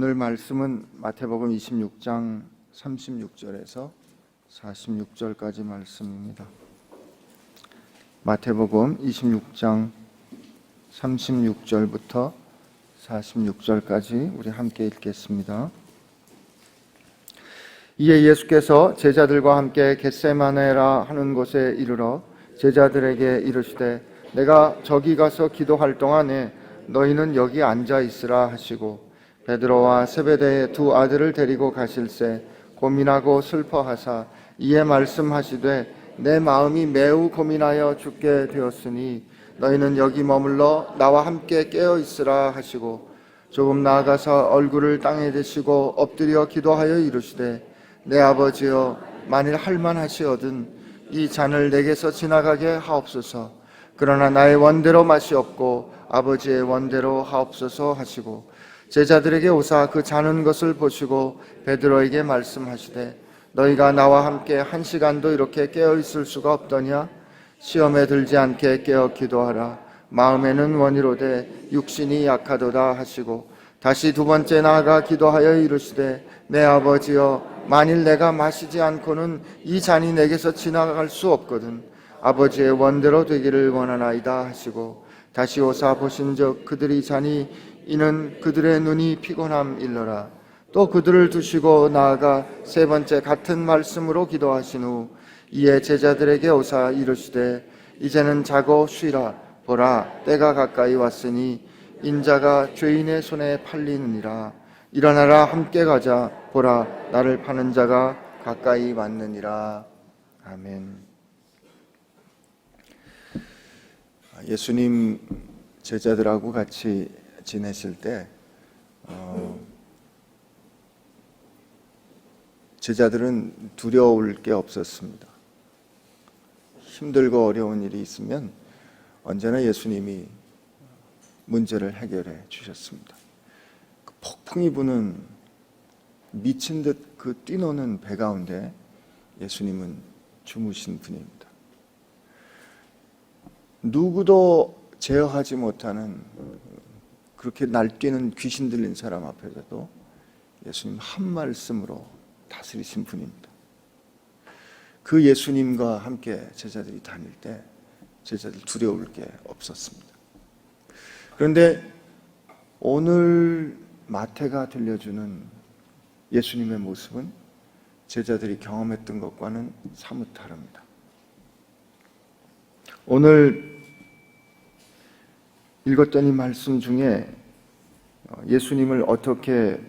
오늘 말씀은 마태복음 26장 36절에서 46절까지 말씀입니다. 마태복음 26장 36절부터 46절까지 우리 함께 읽겠습니다. 이에 예수께서 제자들과 함께 겟세마네라 하는 곳에 이르러 제자들에게 이르시되 내가 저기 가서 기도할 동안에 너희는 여기 앉아 있으라 하시고 베드로와 세베대의 두 아들을 데리고 가실새 고민하고 슬퍼하사 이에 말씀하시되 내 마음이 매우 고민하여 죽게 되었으니 너희는 여기 머물러 나와 함께 깨어 있으라 하시고 조금 나아가서 얼굴을 땅에 대시고 엎드려 기도하여 이르시되 내 아버지여 만일 할만하시거든 이 잔을 내게서 지나가게 하옵소서. 그러나 나의 원대로 마시옵고 아버지의 원대로 하옵소서 하시고 제자들에게 오사 그 자는 것을 보시고 베드로에게 말씀하시되 너희가 나와 함께 1시간도 이렇게 깨어 있을 수가 없더냐? 시험에 들지 않게 깨어 기도하라. 마음에는 원이로되 육신이 약하도다 하시고 다시 두 번째 나아가 기도하여 이르시되 내 아버지여 만일 내가 마시지 않고는 이 잔이 내게서 지나갈 수 없거든 아버지의 원대로 되기를 원하나이다 하시고 다시 오사 보신즉 그들이 자니 이는 그들의 눈이 피곤함일러라. 또 그들을 두시고 나아가 세 번째 같은 말씀으로 기도하신 후 이에 제자들에게 오사 이르시되 이제는 자고 쉬라. 보라 때가 가까이 왔으니 인자가 죄인의 손에 팔리느니라. 일어나라 함께 가자. 보라 나를 파는 자가 가까이 왔느니라. 아멘. 예수님 제자들하고 같이 지내실 때 제자들은 두려울 게 없었습니다. 힘들고 어려운 일이 있으면 언제나 예수님이 문제를 해결해 주셨습니다. 그 폭풍이 부는 미친 듯 그 뛰노는 배 가운데 예수님은 주무신 분입니다. 누구도 제어하지 못하는 그렇게 날뛰는 귀신 들린 사람 앞에서도 예수님 한 말씀으로 다스리신 분입니다. 그 예수님과 함께 제자들이 다닐 때 제자들 두려울 게 없었습니다. 그런데 오늘 마태가 들려주는 예수님의 모습은 제자들이 경험했던 것과는 사뭇 다릅니다. 오늘 읽었던 이 말씀 중에 예수님을 어떻게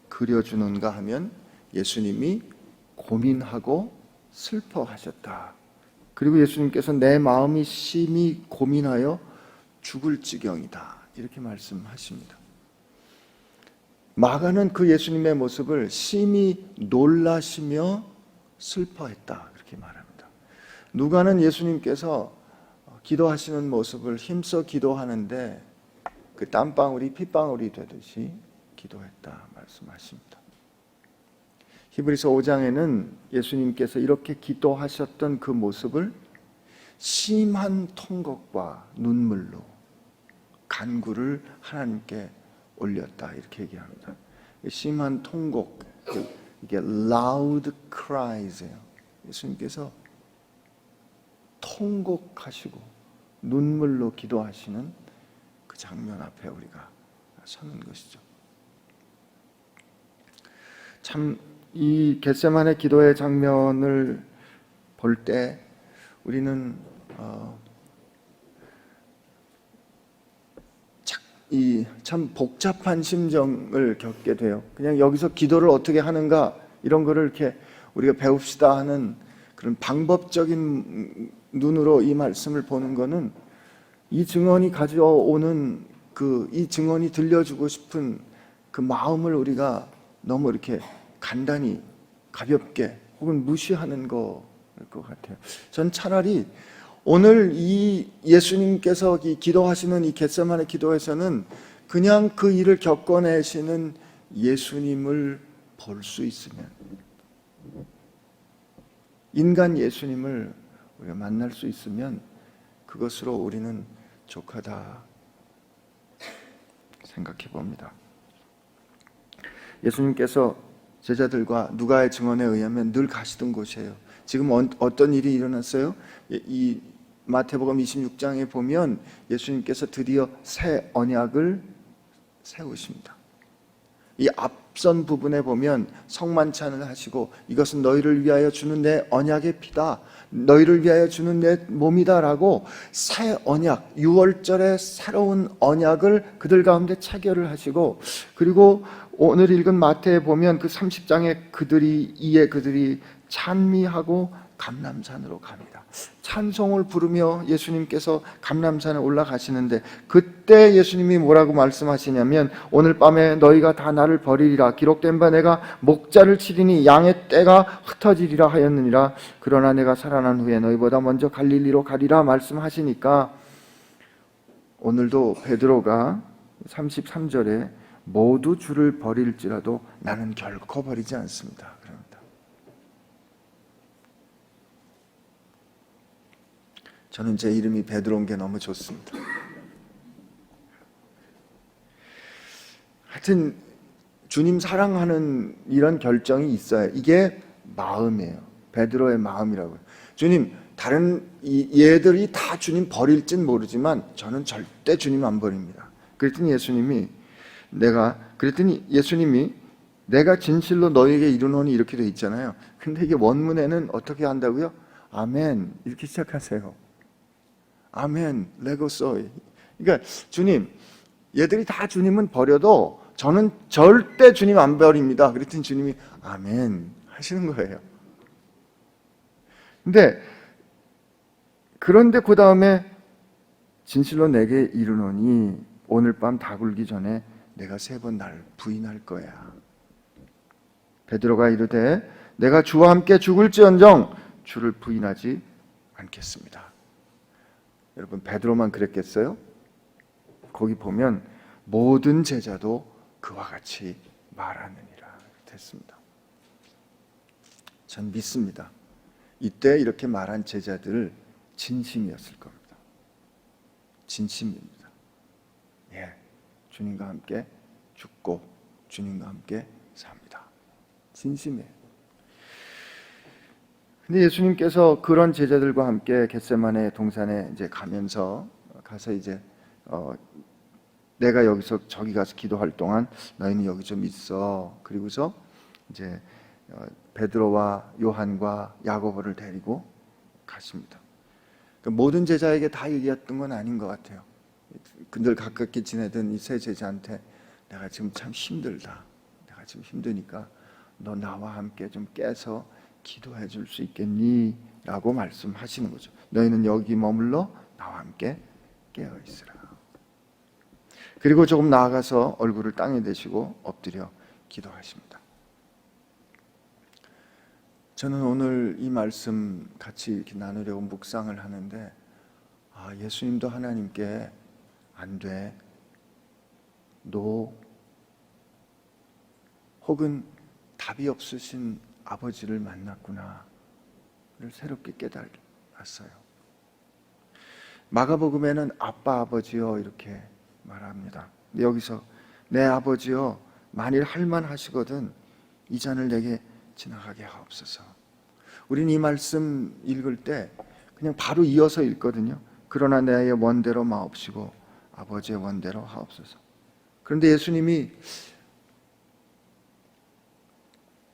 그려주는가 하면 예수님이 고민하고 슬퍼하셨다. 그리고 예수님께서 내 마음이 심히 고민하여 죽을 지경이다. 이렇게 말씀하십니다. 마가는 그 예수님의 모습을 심히 놀라시며 슬퍼했다. 이렇게 말합니다. 누가는 예수님께서 기도하시는 모습을 힘써 기도하는데 그 땀방울이 핏방울이 되듯이 기도했다 말씀하십니다. 히브리서 5장에는 예수님께서 이렇게 기도하셨던 그 모습을 심한 통곡과 눈물로 간구를 하나님께 올렸다 이렇게 얘기합니다. 심한 통곡, 이게 loud cries예요. 예수님께서 통곡하시고 눈물로 기도하시는 그 장면 앞에 우리가 서는 것이죠. 참 이 겟세마네 기도의 장면을 볼 때 우리는 참 복잡한 심정을 겪게 돼요. 그냥 여기서 기도를 어떻게 하는가 이런 거를 이렇게 우리가 배웁시다 하는 그런 방법적인 눈으로 이 말씀을 보는 거는 이 증언이 가져오는 이 증언이 들려주고 싶은 그 마음을 우리가 너무 이렇게 간단히 가볍게 혹은 무시하는 거일 것 같아요. 전 차라리 오늘 이 예수님께서 기도하시는 이 겟세마네 기도에서는 그냥 그 일을 겪어내시는 예수님을 볼 수 있으면, 인간 예수님을 우리가 만날 수 있으면 그것으로 우리는 족하다 생각해 봅니다. 예수님께서 제자들과 누가의 증언에 의하면 늘 가시던 곳이에요. 지금 어떤 일이 일어났어요? 이 마태복음 26장에 보면 예수님께서 드디어 새 언약을 세우십니다. 이 앞선 부분에 보면 성만찬을 하시고 이것은 너희를 위하여 주는 내 언약의 피다, 너희를 위하여 주는 내 몸이다 라고 새 언약, 6월절의 새로운 언약을 그들 가운데 체결을 하시고, 그리고 오늘 읽은 마태에 보면 그 30장에 그들이 찬미하고 감람산으로 갑니다. 찬송을 부르며 예수님께서 감람산에 올라가시는데, 그때 예수님이 뭐라고 말씀하시냐면, 오늘 밤에 너희가 다 나를 버리리라. 기록된 바 내가 목자를 치리니 양의 떼가 흩어지리라 하였느니라. 그러나 내가 살아난 후에 너희보다 먼저 갈릴리로 가리라 말씀하시니까, 오늘도 베드로가 33절에 모두 주를 버릴지라도 나는 결코 버리지 않습니다. 저는 제 이름이 베드로인 게 너무 좋습니다. 하여튼 주님 사랑하는 이런 결정이 있어요. 이게 마음이에요. 베드로의 마음이라고요. 주님, 다른 얘들이 다 주님 버릴진 모르지만 저는 절대 주님 안 버립니다. 그랬더니 예수님이 내가 진실로 너에게 이르노니 이렇게 돼 있잖아요. 근데 이게 원문에는 어떻게 한다고요? 아멘 이렇게 시작하세요. 아멘, 레고소이. 그러니까 주님, 얘들이 다 주님은 버려도 저는 절대 주님 안 버립니다. 그랬더니 주님이 아멘 하시는 거예요. 그런데 그 다음에 진실로 내게 이르노니 오늘 밤 다 굴기 전에 내가 3번 날 부인할 거야. 베드로가 이르되 내가 주와 함께 죽을지언정 주를 부인하지 않겠습니다. 여러분, 베드로만 그랬겠어요? 거기 보면 모든 제자도 그와 같이 말하느니라 됐습니다. 전 믿습니다. 이때 이렇게 말한 제자들 진심이었을 겁니다. 진심입니다. 예, 주님과 함께 죽고 주님과 함께 삽니다. 진심이에요. 근데 예수님께서 그런 제자들과 함께 겟세마네 동산에 이제 가서 내가 여기서 저기 가서 기도할 동안 너희는 여기 좀 있어. 그리고서 이제 베드로와 요한과 야고보를 데리고 가십니다. 그러니까 모든 제자에게 다 얘기했던 건 아닌 것 같아요. 늘 가깝게 지내던 이 세 제자한테 내가 지금 참 힘들다. 내가 지금 힘드니까 너 나와 함께 좀 깨서 기도해 줄 수 있겠니? 라고 말씀하시는 거죠. 너희는 여기 머물러 나와 함께 깨어 있으라. 그리고 조금 나아가서 얼굴을 땅에 대시고 엎드려 기도하십니다. 저는 오늘 이 말씀 같이 이렇게 나누려고 묵상을 하는데, 예수님도 하나님께 안 돼, 너 혹은 답이 없으신 아버지를 만났구나를 새롭게 깨달았어요. 마가복음에는 아빠 아버지여 이렇게 말합니다. 여기서 내 아버지여 만일 할만하시거든 이 잔을 내게 지나가게 하옵소서. 우리는 이 말씀 읽을 때 그냥 바로 이어서 읽거든요. 그러나 내 원대로 마옵시고 아버지의 원대로 하옵소서. 그런데 예수님이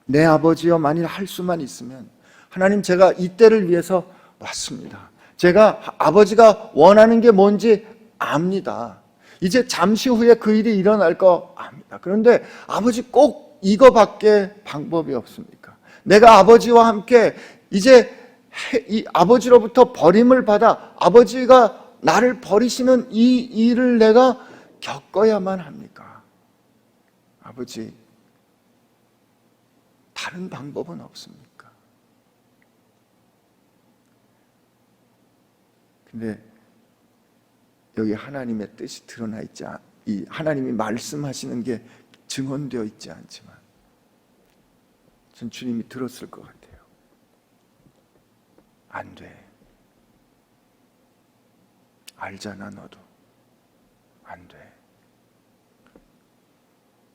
내 아버지여 만일 할 수만 있으면, 하나님 제가 이 때를 위해서 왔습니다. 제가 아버지가 원하는 게 뭔지 압니다. 이제 잠시 후에 그 일이 일어날 거 압니다. 그런데 아버지 꼭 이거밖에 방법이 없습니까? 내가 아버지와 함께 이제 이 아버지로부터 버림을 받아 아버지가 나를 버리시는 이 일을 내가 겪어야만 합니까? 아버지, 다른 방법은 없습니까? 근데 여기 하나님의 뜻이 드러나 있지 이 하나님이 말씀하시는 게 증언되어 있지 않지만 전 주님이 들었을 것 같아요. 안 돼. 알잖아 너도. 안 돼.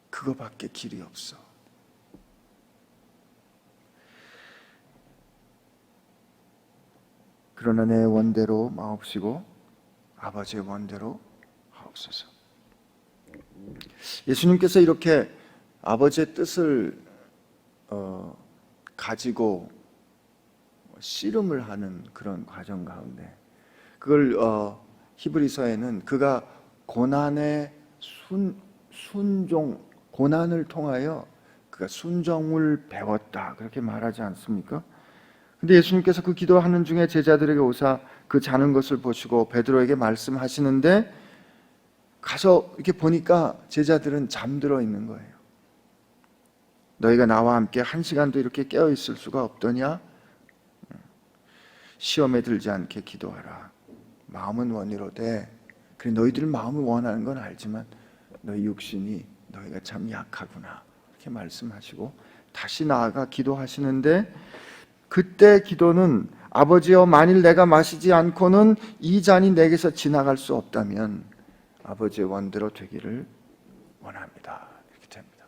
그거밖에 길이 없어. 그러나 내 원대로 마옵시고 아버지의 원대로 하옵소서. 예수님께서 이렇게 아버지의 뜻을 가지고 씨름을 하는 그런 과정 가운데, 그걸 히브리서에는 그가 고난의 순종, 고난을 통하여 그가 순종을 배웠다, 그렇게 말하지 않습니까? 근데 예수님께서 그 기도하는 중에 제자들에게 오사 그 자는 것을 보시고 베드로에게 말씀하시는데, 가서 이렇게 보니까 제자들은 잠들어 있는 거예요. 너희가 나와 함께 1시간도 이렇게 깨어 있을 수가 없더냐? 시험에 들지 않게 기도하라. 마음은 원이로되, 그래 너희들 마음을 원하는 건 알지만 너희 육신이 너희가 참 약하구나, 이렇게 말씀하시고 다시 나아가 기도하시는데, 그때 기도는 아버지여, 만일 내가 마시지 않고는 이 잔이 내게서 지나갈 수 없다면 아버지의 원대로 되기를 원합니다, 이렇게 됩니다.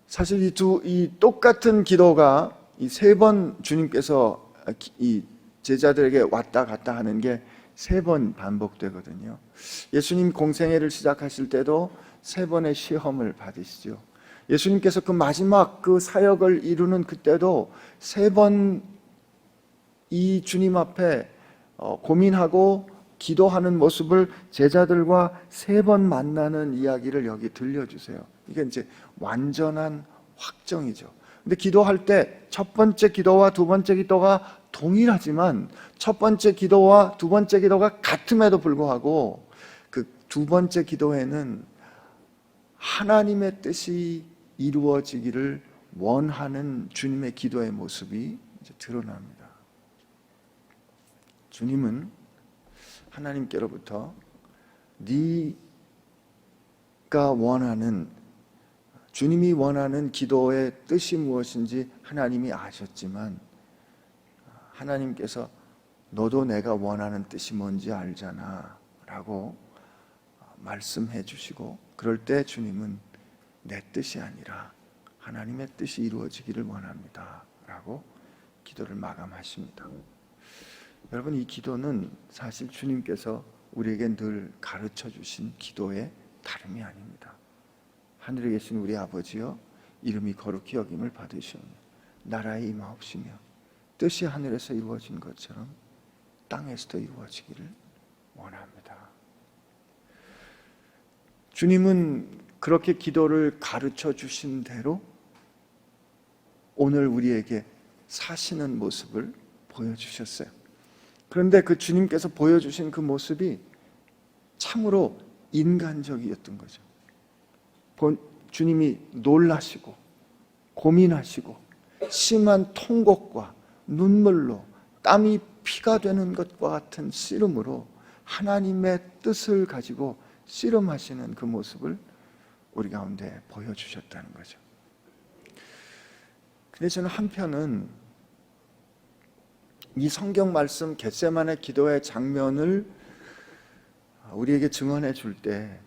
사실 이 똑같은 기도가 이 3번 주님께서 이 제자들에게 왔다 갔다 하는 게 3번 반복되거든요. 예수님 공생애를 시작하실 때도 3번의 시험을 받으시죠. 예수님께서 그 마지막 그 사역을 이루는 그때도 3번 이 주님 앞에 고민하고 기도하는 모습을 제자들과 3번 만나는 이야기를 여기 들려주세요. 이게 이제 완전한 확정이죠. 근데 기도할 때 첫 번째 기도와 두 번째 기도가 동일하지만 첫 번째 기도와 두 번째 기도가 같음에도 불구하고 그 두 번째 기도에는 하나님의 뜻이 이루어지기를 원하는 주님의 기도의 모습이 이제 드러납니다. 주님은 하나님께로부터 네가 원하는, 주님이 원하는 기도의 뜻이 무엇인지 하나님이 아셨지만, 하나님께서 너도 내가 원하는 뜻이 뭔지 알잖아 라고 말씀해 주시고, 그럴 때 주님은 내 뜻이 아니라 하나님의 뜻이 이루어지기를 원합니다 라고 기도를 마감하십니다. 여러분, 이 기도는 사실 주님께서 우리에게 늘 가르쳐 주신 기도의 다름이 아닙니다. 하늘에 계신 우리 아버지여, 이름이 거룩히 여김을 받으시오며 나라에 임하옵시며 뜻이 하늘에서 이루어진 것처럼 땅에서도 이루어지기를 원합니다. 주님은 그렇게 기도를 가르쳐 주신 대로 오늘 우리에게 사시는 모습을 보여주셨어요. 그런데 그 주님께서 보여주신 그 모습이 참으로 인간적이었던 거죠. 주님이 놀라시고 고민하시고 심한 통곡과 눈물로 땀이 피가 되는 것과 같은 씨름으로 하나님의 뜻을 가지고 씨름하시는 그 모습을 우리 가운데 보여주셨다는 거죠. 근데 저는 한편은 이 성경 말씀 겟세마네 기도의 장면을 우리에게 증언해 줄 때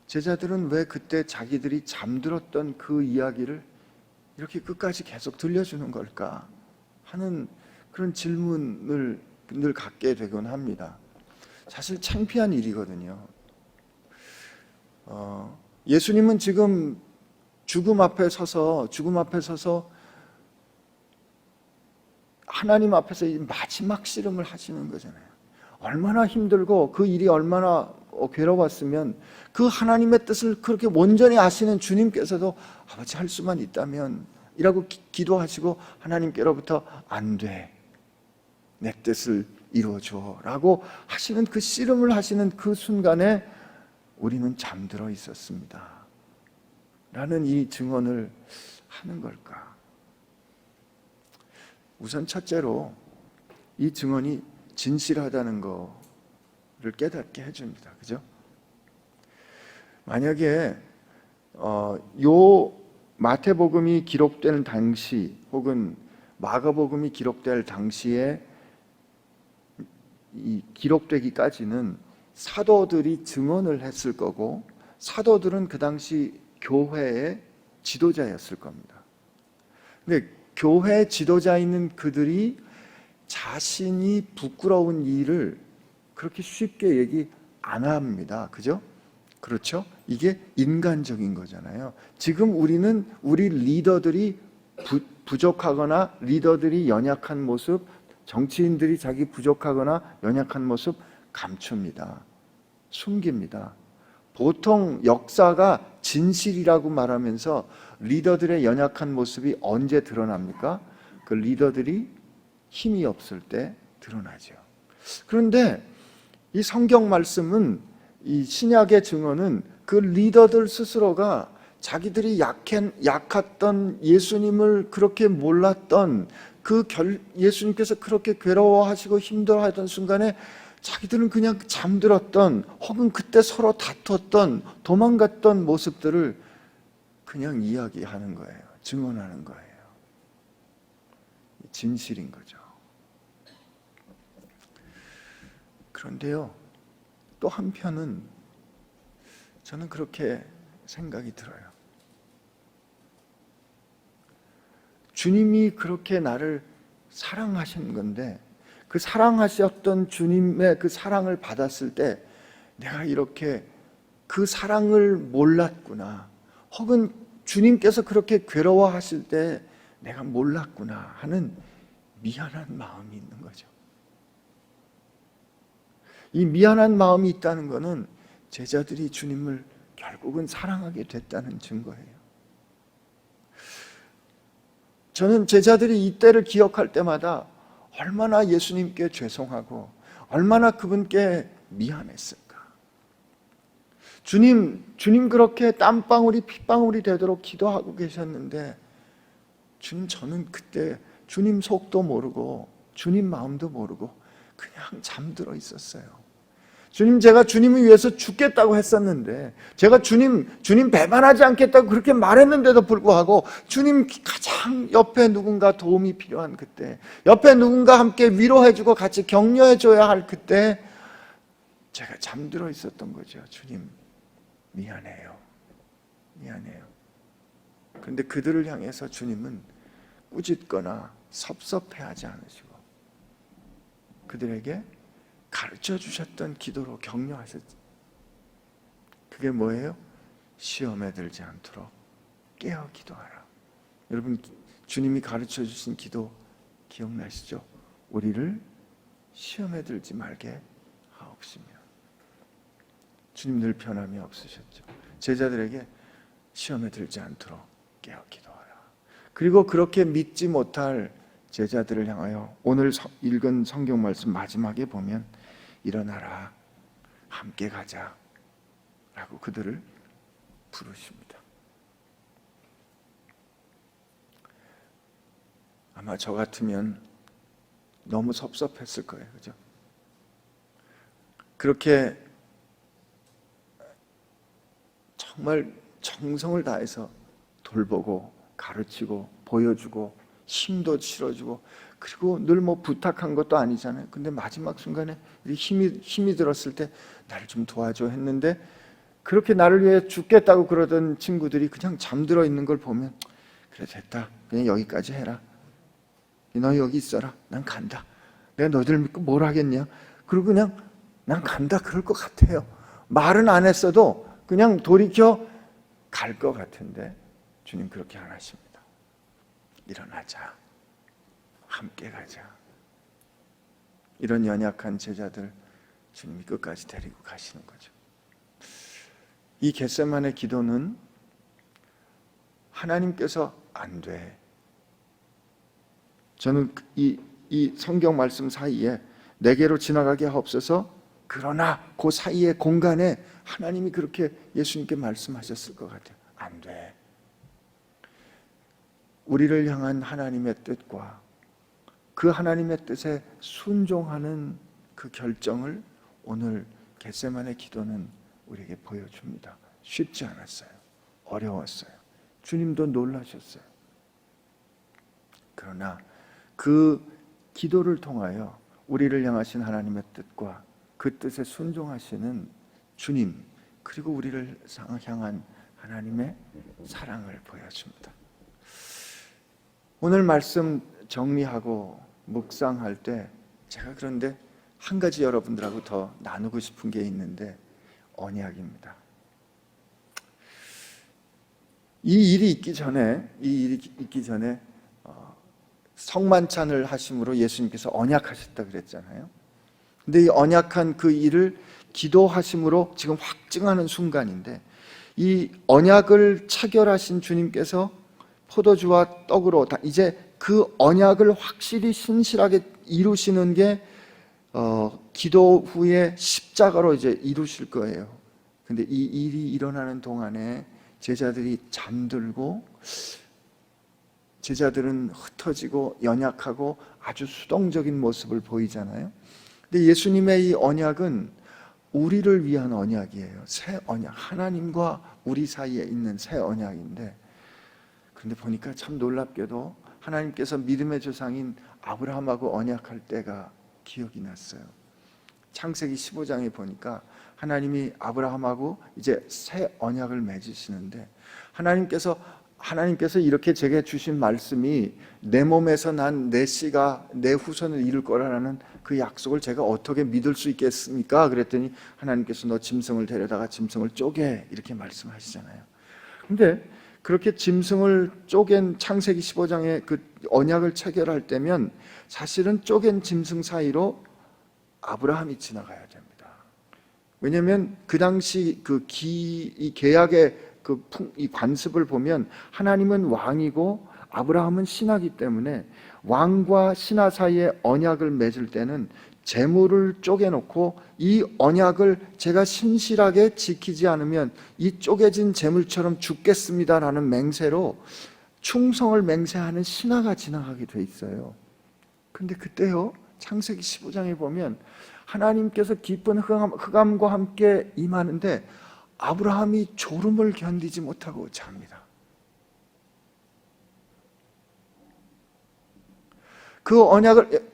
제자들은 왜 그때 자기들이 잠들었던 그 이야기를 이렇게 끝까지 계속 들려주는 걸까 하는 그런 질문을 늘 갖게 되곤 합니다. 사실 창피한 일이거든요. 예수님은 지금 죽음 앞에 서서 하나님 앞에서 이 마지막 씨름을 하시는 거잖아요. 얼마나 힘들고 그 일이 얼마나 괴로웠으면 그 하나님의 뜻을 그렇게 온전히 아시는 주님께서도 아버지 할 수만 있다면 이라고 기도하시고 하나님께로부터 안 돼, 내 뜻을 이루어줘 라고 하시는 그 씨름을 하시는 그 순간에 우리는 잠들어 있었습니다 라는 이 증언을 하는 걸까? 우선 첫째로 이 증언이 진실하다는 거를 깨닫게 해줍니다. 그죠? 만약에 요 마태복음이 기록되는 당시 혹은 마가복음이 기록될 당시에 이 기록되기까지는 사도들이 증언을 했을 거고 사도들은 그 당시 교회의 지도자였을 겁니다. 근데 교회 지도자 있는 그들이 자신이 부끄러운 일을 그렇게 쉽게 얘기 안 합니다. 그죠? 그렇죠? 이게 인간적인 거잖아요. 지금 우리는 우리 리더들이 부족하거나 리더들이 연약한 모습, 정치인들이 자기 부족하거나 연약한 모습 감춥니다. 숨깁니다. 보통 역사가 진실이라고 말하면서 리더들의 연약한 모습이 언제 드러납니까? 그 리더들이 힘이 없을 때 드러나죠. 그런데 이 성경 말씀은, 이 신약의 증언은 그 리더들 스스로가 자기들이 약했던, 예수님을 그렇게 몰랐던, 예수님께서 그렇게 괴로워하시고 힘들어하던 순간에 자기들은 그냥 잠들었던, 혹은 그때 서로 다퉜던, 도망갔던 모습들을 그냥 이야기하는 거예요. 증언하는 거예요. 진실인 거죠. 그런데요, 또 한편은 저는 그렇게 생각이 들어요. 주님이 그렇게 나를 사랑하신 건데, 그 사랑하셨던 주님의 그 사랑을 받았을 때 내가 이렇게 그 사랑을 몰랐구나, 혹은 주님께서 그렇게 괴로워하실 때 내가 몰랐구나 하는 미안한 마음이 있는 거죠. 이 미안한 마음이 있다는 것은 제자들이 주님을 결국은 사랑하게 됐다는 증거예요. 저는 제자들이 이때를 기억할 때마다 얼마나 예수님께 죄송하고 얼마나 그분께 미안했을까. 주님 그렇게 땀방울이 핏방울이 되도록 기도하고 계셨는데, 주님, 저는 그때 주님 속도 모르고 주님 마음도 모르고 그냥 잠들어 있었어요. 주님, 제가 주님을 위해서 죽겠다고 했었는데, 제가 주님 배반하지 않겠다고 그렇게 말했는데도 불구하고 주님 가장 옆에 누군가 도움이 필요한 그때, 옆에 누군가 함께 위로해주고 같이 격려해줘야 할 그때 제가 잠들어 있었던 거죠. 주님, 미안해요. 그런데 그들을 향해서 주님은 꾸짖거나 섭섭해하지 않으시고 그들에게 가르쳐 주셨던 기도로 격려하셨지. 그게 뭐예요? 시험에 들지 않도록 깨어 기도하라. 여러분, 주님이 가르쳐 주신 기도 기억나시죠? 우리를 시험에 들지 말게 하옵시며. 주님 늘 변함이 없으셨죠. 제자들에게 시험에 들지 않도록 깨어 기도하라. 그리고 그렇게 믿지 못할 제자들을 향하여 오늘 읽은 성경 말씀 마지막에 보면 일어나라, 함께 가자 라고 그들을 부르십니다. 아마 저 같으면 너무 섭섭했을 거예요. 그죠? 그렇게 정말 정성을 다해서 돌보고 가르치고 보여주고 힘도 실어주고, 그리고 늘 뭐 부탁한 것도 아니잖아요. 근데 마지막 순간에 힘이 들었을 때 나를 좀 도와줘 했는데, 그렇게 나를 위해 죽겠다고 그러던 친구들이 그냥 잠들어 있는 걸 보면, 그래 됐다, 그냥 여기까지 해라, 너 여기 있어라, 난 간다, 내가 너희들 믿고 뭘 하겠냐, 그리고 그냥 난 간다 그럴 것 같아요. 말은 안 했어도 그냥 돌이켜 갈 것 같은데 주님 그렇게 안 하십니다. 일어나자, 함께 가자. 이런 연약한 제자들 주님이 끝까지 데리고 가시는 거죠. 이 겟세마네 기도는 하나님께서 안 돼, 저는 이 성경 말씀 사이에 내게로 지나가게 하옵소서, 그러나 그 사이의 공간에 하나님이 그렇게 예수님께 말씀하셨을 것 같아요. 안 돼. 우리를 향한 하나님의 뜻과 그 하나님의 뜻에 순종하는 그 결정을 오늘 겟세마네 기도는 우리에게 보여줍니다. 쉽지 않았어요. 어려웠어요. 주님도 놀라셨어요. 그러나 그 기도를 통하여 우리를 향하신 하나님의 뜻과 그 뜻에 순종하시는 주님, 그리고 우리를 향한 하나님의 사랑을 보여줍니다. 오늘 말씀 정리하고 묵상할 때 제가 그런데 한 가지 여러분들하고 더 나누고 싶은 게 있는데 언약입니다. 이 일이 있기 전에 성만찬을 하심으로 예수님께서 언약하셨다 그랬잖아요. 근데 이 언약한 그 일을 기도하심으로 지금 확증하는 순간인데, 이 언약을 체결하신 주님께서 포도주와 떡으로 이제 그 언약을 확실히 신실하게 이루시는 게 기도 후에 십자가로 이제 이루실 거예요. 근데 이 일이 일어나는 동안에 제자들이 잠들고, 제자들은 흩어지고 연약하고 아주 수동적인 모습을 보이잖아요. 근데 예수님의 이 언약은 우리를 위한 언약이에요. 새 언약, 하나님과 우리 사이에 있는 새 언약인데, 그런데 보니까 참 놀랍게도 하나님께서 믿음의 조상인 아브라함하고 언약할 때가 기억이 났어요. 창세기 15장에 보니까 하나님이 아브라함하고 이제 새 언약을 맺으시는데, 하나님께서 이렇게 제게 주신 말씀이 내 몸에서 난 내 씨가 내 후손을 이룰 거라는 그 약속을 제가 어떻게 믿을 수 있겠습니까? 그랬더니 하나님께서 너 짐승을 데려다가 짐승을 쪼개, 이렇게 말씀하시잖아요. 근데 그렇게 짐승을 쪼갠 창세기 15장의 그 언약을 체결할 때면 사실은 쪼갠 짐승 사이로 아브라함이 지나가야 됩니다. 왜냐하면 그 당시 이 계약의 이 관습을 보면 하나님은 왕이고 아브라함은 신하기 때문에 왕과 신하 사이에 언약을 맺을 때는 재물을 쪼개놓고 이 언약을 제가 신실하게 지키지 않으면 이 쪼개진 재물처럼 죽겠습니다라는 맹세로 충성을 맹세하는 신하가 지나가게 돼 있어요. 근데 그때요, 창세기 15장에 보면 하나님께서 기쁜 흑암과 함께 임하는데 아브라함이 졸음을 견디지 못하고 잡니다. 그 언약을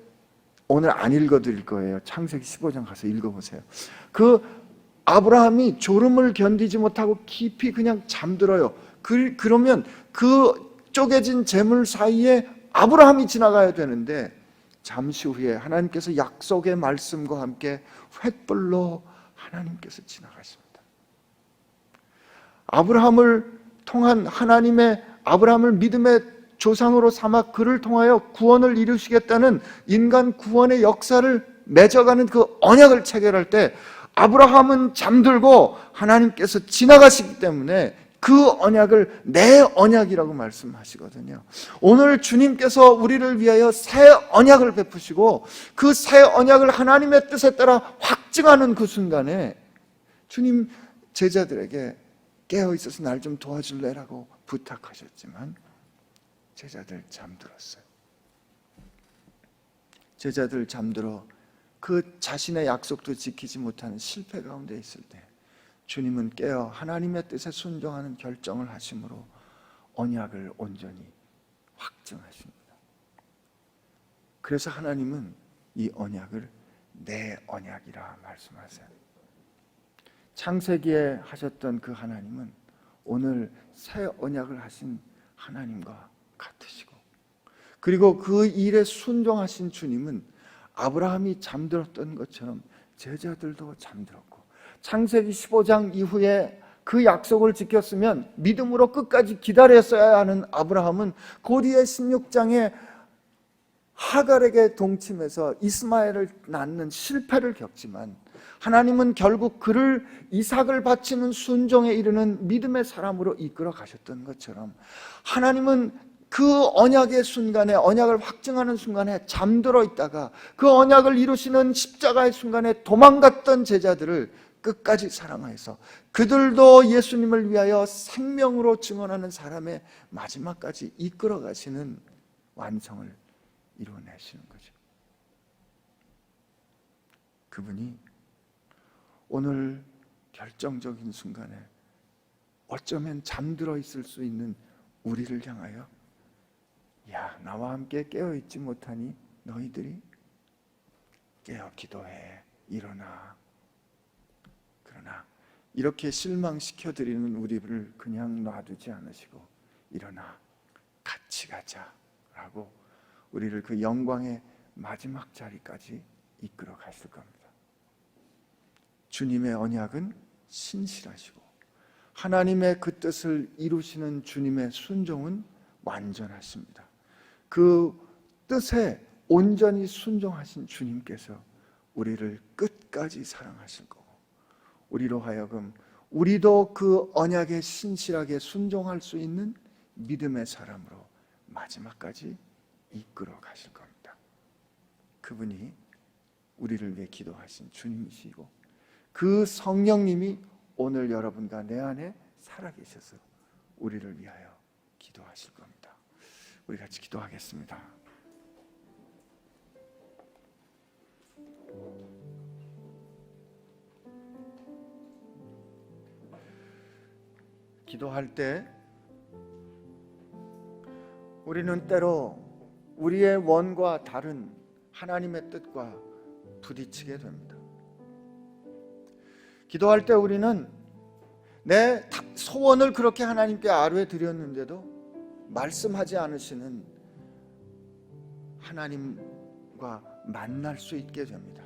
오늘 안 읽어드릴 거예요. 창세기 15장 가서 읽어보세요. 그 아브라함이 졸음을 견디지 못하고 깊이 그냥 잠들어요. 그러면 그 쪼개진 재물 사이에 아브라함이 지나가야 되는데 잠시 후에 하나님께서 약속의 말씀과 함께 횃불로 하나님께서 지나가십니다. 아브라함을 통한 아브라함을 믿음의 조상으로 삼아 그를 통하여 구원을 이루시겠다는 인간 구원의 역사를 맺어가는 그 언약을 체결할 때 아브라함은 잠들고 하나님께서 지나가시기 때문에 그 언약을 내 언약이라고 말씀하시거든요. 오늘 주님께서 우리를 위하여 새 언약을 베푸시고 그 새 언약을 하나님의 뜻에 따라 확증하는 그 순간에 주님 제자들에게 깨어있어서 날 좀 도와줄래라고 부탁하셨지만 제자들 잠들었어요. 제자들 잠들어 그 자신의 약속도 지키지 못하는 실패 가운데 있을 때 주님은 깨어 하나님의 뜻에 순종하는 결정을 하심으로 언약을 온전히 확증하십니다. 그래서 하나님은 이 언약을 내 언약이라 말씀하세요. 창세기에 하셨던 그 하나님은 오늘 새 언약을 하신 하나님과 같으시고, 그리고 그 일에 순종하신 주님은 아브라함이 잠들었던 것처럼 제자들도 잠들었고, 창세기 15장 이후에 그 약속을 지켰으면 믿음으로 끝까지 기다렸어야 하는 아브라함은 곧이에 16장에 하갈에게 동침해서 이스마엘을 낳는 실패를 겪지만 하나님은 결국 그를 이삭을 바치는 순종에 이르는 믿음의 사람으로 이끌어 가셨던 것처럼 하나님은 그 언약의 순간에, 언약을 확증하는 순간에 잠들어 있다가 그 언약을 이루시는 십자가의 순간에 도망갔던 제자들을 끝까지 사랑하여서 그들도 예수님을 위하여 생명으로 증언하는 사람의 마지막까지 이끌어 가시는 완성을 이루어내시는 거죠. 그분이 오늘 결정적인 순간에 어쩌면 잠들어 있을 수 있는 우리를 향하여 야, 나와 함께 깨어있지 못하니 너희들이 깨어 기도해, 일어나. 그러나 이렇게 실망시켜드리는 우리를 그냥 놔두지 않으시고 일어나 같이 가자라고 우리를 그 영광의 마지막 자리까지 이끌어 가실 겁니다. 주님의 언약은 신실하시고 하나님의 그 뜻을 이루시는 주님의 순종은 완전하십니다. 그 뜻에 온전히 순종하신 주님께서 우리를 끝까지 사랑하실 거고, 우리로 하여금 우리도 그 언약에 신실하게 순종할 수 있는 믿음의 사람으로 마지막까지 이끌어 가실 겁니다. 그분이 우리를 위해 기도하신 주님이시고, 그 성령님이 오늘 여러분과 내 안에 살아계셔서 우리를 위하여 기도하실 겁니다. 우리 같이 기도하겠습니다. 기도할 때 우리는 때로 우리의 원과 다른 하나님의 뜻과 부딪히게 됩니다. 기도할 때 우리는 내 소원을 그렇게 하나님께 아뢰 드렸는데도 말씀하지 않으시는 하나님과 만날 수 있게 됩니다.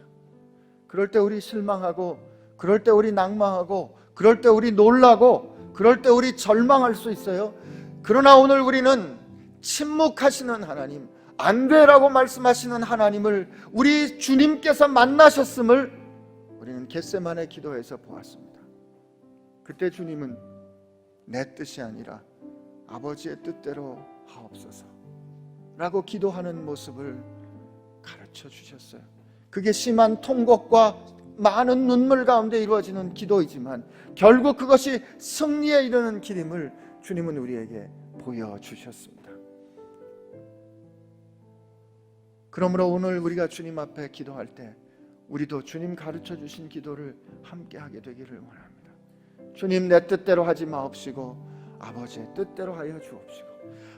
그럴 때 우리 실망하고, 그럴 때 우리 낭망하고, 그럴 때 우리 놀라고, 그럴 때 우리 절망할 수 있어요. 그러나 오늘 우리는 침묵하시는 하나님, 안 되라고 말씀하시는 하나님을 우리 주님께서 만나셨음을 우리는 겟세마네 기도에서 보았습니다. 그때 주님은 내 뜻이 아니라 아버지의 뜻대로 하옵소서 라고 기도하는 모습을 가르쳐 주셨어요. 그게 심한 통곡과 많은 눈물 가운데 이루어지는 기도이지만 결국 그것이 승리에 이르는 길임을 주님은 우리에게 보여주셨습니다. 그러므로 오늘 우리가 주님 앞에 기도할 때 우리도 주님 가르쳐 주신 기도를 함께 하게 되기를 원합니다. 주님, 내 뜻대로 하지 마옵시고 아버지의 뜻대로 하여 주옵시고,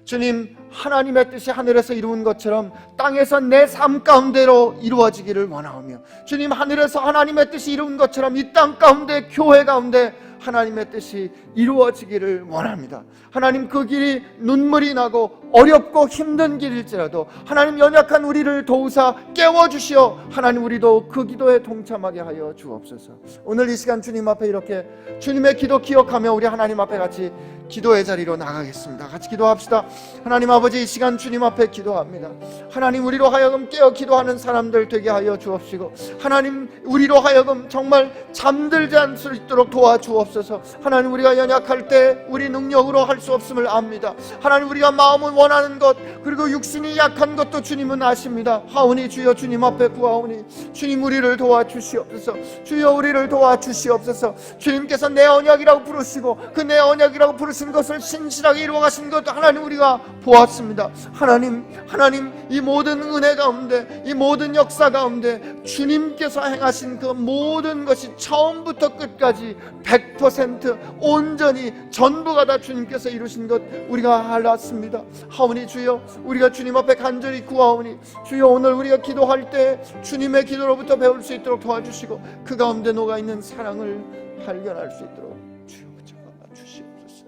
주님, 하나님의 뜻이 하늘에서 이루은 것처럼 땅에서 내 삶 가운데로 이루어지기를 원하오며, 주님, 하늘에서 하나님의 뜻이 이루은 것처럼 이 땅 가운데, 교회 가운데 하나님의 뜻이 이루어지기를 원합니다. 하나님, 그 길이 눈물이 나고 어렵고 힘든 길일지라도 하나님, 연약한 우리를 도우사 깨워주시어 하나님, 우리도 그 기도에 동참하게 하여 주옵소서. 오늘 이 시간 주님 앞에 이렇게 주님의 기도 기억하며 우리 하나님 앞에 같이 기도의 자리로 나가겠습니다. 같이 기도합시다. 하나님 아버지, 이 시간 주님 앞에 기도합니다. 하나님, 우리로 하여금 깨어 기도하는 사람들 되게 하여 주옵시고, 하나님, 우리로 하여금 정말 잠들지 않을 수 있도록 도와주옵소서. 하나님, 우리가 연약할 때 우리 능력으로 할 수 없음을 압니다. 하나님, 우리가 마음은 원하는 것, 그리고 육신이 약한 것도 주님은 아십니다. 하오니 주여 주님 앞에 구하오니 주님, 우리를 도와주시옵소서. 주여, 우리를 도와주시옵소서. 주님께서 내 언약이라고 부르시고 그 내 언약이라고 부르신 것을 신실하게 이루어가신 것 하나님, 우리가 보았습니다. 하나님, 이 모든 은혜 가운데, 이 모든 역사 가운데 주님께서 행하신 그 모든 것이 처음부터 끝까지 100% 온전히 전부가 다 주님께서 이루신 것 우리가 알았습니다. 하오니 주여, 우리가 주님 앞에 간절히 구하오니 주여, 오늘 우리가 기도할 때 주님의 기도로부터 배울 수 있도록 도와주시고 그 가운데 녹아있는 사랑을 발견할 수 있도록 주여 붙잡아 주시옵소서.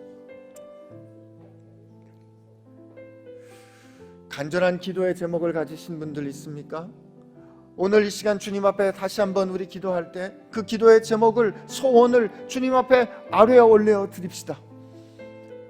간절한 기도의 제목을 가지신 분들 있습니까? 오늘 이 시간 주님 앞에 다시 한번 우리 기도할 때 그 기도의 제목을, 소원을 주님 앞에 아뢰어 올려 드립시다.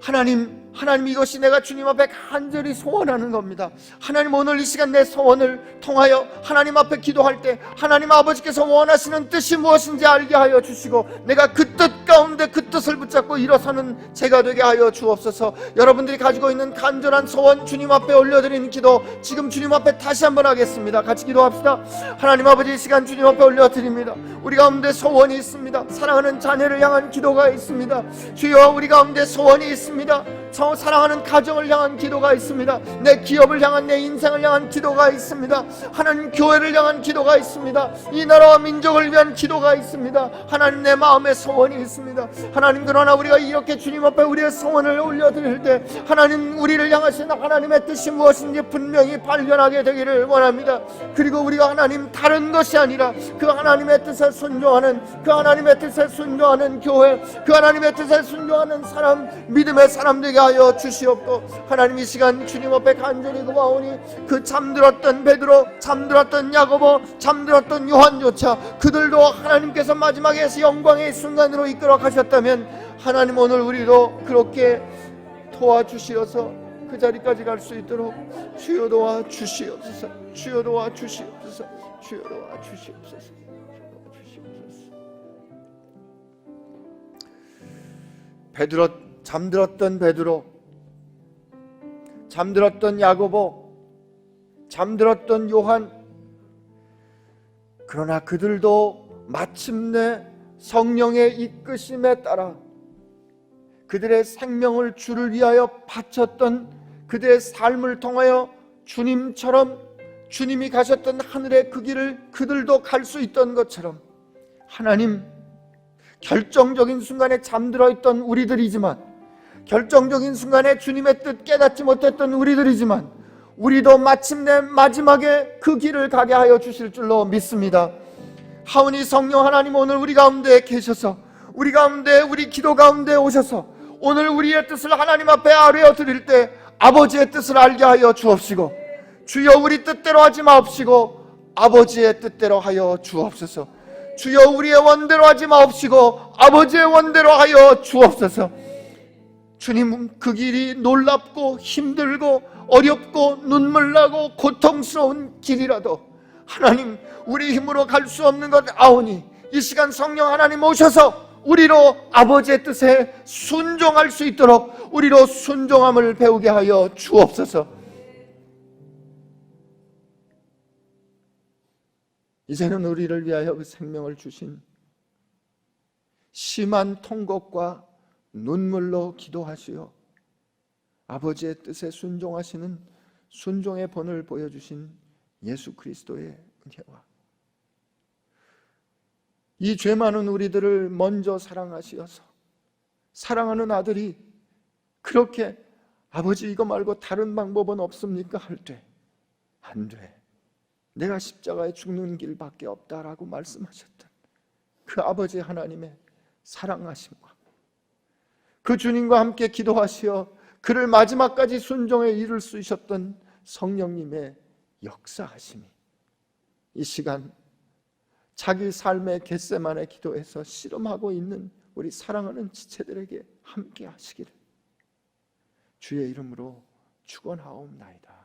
하나님, 이것이 내가 주님 앞에 간절히 소원하는 겁니다. 하나님, 오늘 이 시간 내 소원을 통하여 하나님 앞에 기도할 때 하나님 아버지께서 원하시는 뜻이 무엇인지 알게 하여 주시고 내가 그 뜻 가운데 그 뜻을 붙잡고 일어서는 제가 되게 하여 주옵소서. 여러분들이 가지고 있는 간절한 소원 주님 앞에 올려드리는 기도 지금 주님 앞에 다시 한번 하겠습니다. 같이 기도합시다. 하나님 아버지, 이 시간 주님 앞에 올려드립니다. 우리 가운데 소원이 있습니다. 사랑하는 자녀를 향한 기도가 있습니다. 주여, 우리 가운데 소원이 있습니다. 사랑하는 가정을 향한 기도가 있습니다. 내 기업을 향한, 내 인생을 향한 기도가 있습니다. 하나님, 교회를 향한 기도가 있습니다. 이 나라와 민족을 위한 기도가 있습니다. 하나님, 내 마음에 소원이 있습니다. 하나님, 그러나 우리가 이렇게 주님 앞에 우리의 소원을 올려드릴 때 하나님, 우리를 향하신 하나님의 뜻이 무엇인지 분명히 발견하게 되기를 원합니다. 그리고 우리가 하나님, 다른 것이 아니라 그 하나님의 뜻에 순종하는, 그 하나님의 뜻에 순종하는 교회, 그 하나님의 뜻에 순종하는 사람, 믿음의 사람 되게 하여 하여 주시옵고, 하나님 이 시간 주님 앞에 간절히 구하오니 그 잠들었던 베드로, 잠들었던 야고보, 잠들었던 요한조차 그들도 하나님께서 마지막에서 영광의 순간으로 이끌어 가셨다면 하나님 오늘 우리도 그렇게 도와주시어서 그 자리까지 갈 수 있도록 주여 도와 주시옵소서. 주여 도와 주시옵소서. 주여 도와 주시옵소서. 베드로, 잠들었던 베드로, 잠들었던 야고보, 잠들었던 요한, 그러나 그들도 마침내 성령의 이끄심에 따라 그들의 생명을 주를 위하여 바쳤던 그들의 삶을 통하여 주님처럼, 주님이 가셨던 하늘의 그 길을 그들도 갈 수 있던 것처럼, 하나님, 결정적인 순간에 잠들어 있던 우리들이지만, 결정적인 순간에 주님의 뜻 깨닫지 못했던 우리들이지만, 우리도 마침내 마지막에 그 길을 가게 하여 주실 줄로 믿습니다. 하오니 성령 하나님, 오늘 우리 가운데 계셔서, 우리 가운데, 우리 기도 가운데 오셔서 오늘 우리의 뜻을 하나님 앞에 아뢰어 드릴 때 아버지의 뜻을 알게 하여 주옵시고, 주여 우리 뜻대로 하지 마옵시고 아버지의 뜻대로 하여 주옵소서. 주여 우리의 원대로 하지 마옵시고 아버지의 원대로 하여 주옵소서. 주님, 그 길이 놀랍고 힘들고 어렵고 눈물나고 고통스러운 길이라도 하나님, 우리 힘으로 갈 수 없는 것 아오니 이 시간 성령 하나님 오셔서 우리로 아버지의 뜻에 순종할 수 있도록 우리로 순종함을 배우게 하여 주옵소서. 이제는 우리를 위하여 그 생명을 주신 심한 통곡과 눈물로 기도하시어 아버지의 뜻에 순종하시는 순종의 본을 보여주신 예수 그리스도의 은혜와 이 죄 많은 우리들을 먼저 사랑하시어서 사랑하는 아들이 그렇게 아버지 이거 말고 다른 방법은 없습니까? 할 때 안 돼, 내가 십자가에 죽는 길밖에 없다라고 말씀하셨던 그 아버지 하나님의 사랑하심과 그 주님과 함께 기도하시어 그를 마지막까지 순종에 이룰 수 있었던 성령님의 역사하심이 이 시간 자기 삶의 겟세마네 기도에서 씨름하고 있는 우리 사랑하는 지체들에게 함께 하시기를 주의 이름으로 축원하옵나이다.